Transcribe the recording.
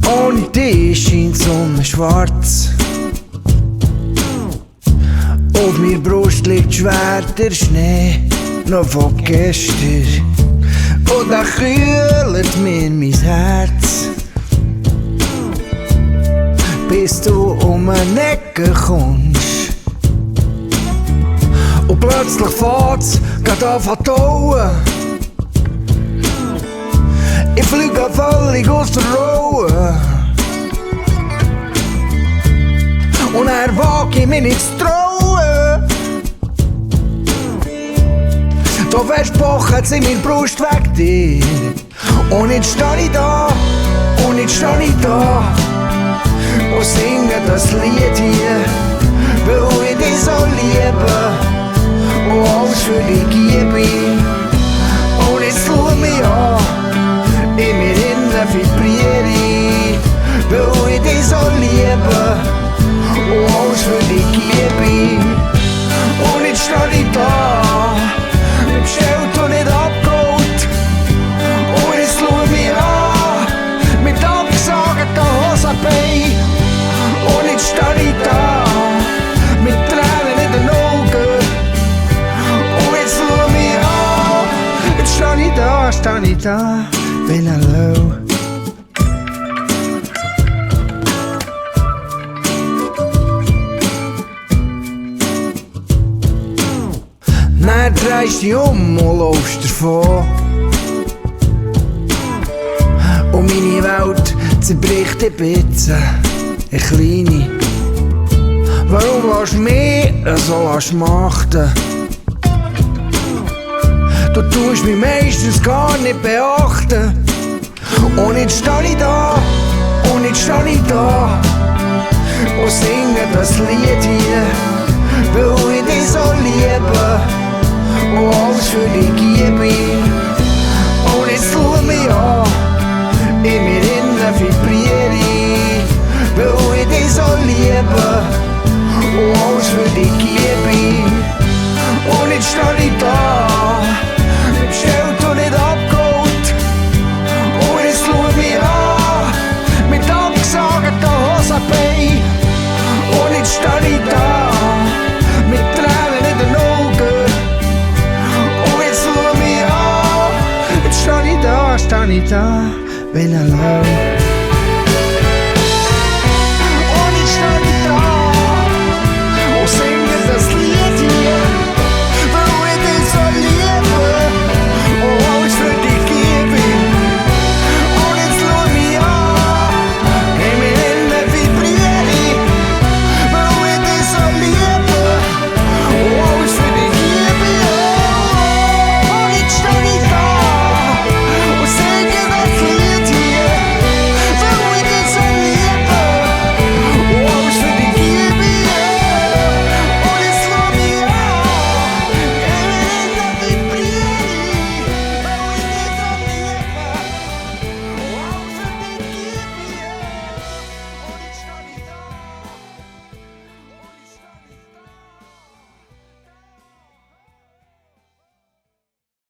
Ohne dich scheint die Sonne schwarz. Auf meiner Brust liegt schwer der Schnee, noch von gestern. Und da kühlt mir mein Herz, bis du um eine Ecke kommst. Und plötzlich fährt's grad an zu tauen. Ich fliege völlig aus der Ruhe. Und wag ich mich nicht zu trauen. Da versprochen sie mir Brust weg dir. Und jetzt steh ich da, und jetzt steh ich da und singe das Lied hier, weil ich dich so liebe und alles für dich gebe. Und jetzt schau mich an, in mir innen vibriere ich, weil ich dich so liebe und alles für dich gebe. Und jetzt steh ich da, bestellt und nicht abgeholt. Und jetzt schau mich an, mit abgesagten Hosenbeinen. Und jetzt steh ich da, mit Tränen in den Augen. Und jetzt schau mich an, jetzt steh ich da, bin allein. Dann drehst du dich um und laufst davon. Und meine Welt zerbricht ein bisschen, eine kleine. Warum lässt du mich so machten? Du tust mich meistens gar nicht beachten. Und jetzt steh ich da, und jetzt steh ich da und singe das Lied hier, weil ich dich so liebe und alles für dich gebe. Und jetzt schau mich an, in mir innen vibriere ich, weil ich dich so liebe und alles für dich gebe. Und jetzt steh ich da, bestellt und nicht abgeholt. Und jetzt schau mich an, mit abgesagten Hosenbeinen. Und jetzt steh ich da, mit Tränen in den Augen. Und jetzt schau mich an, jetzt steh ich da, bin allein.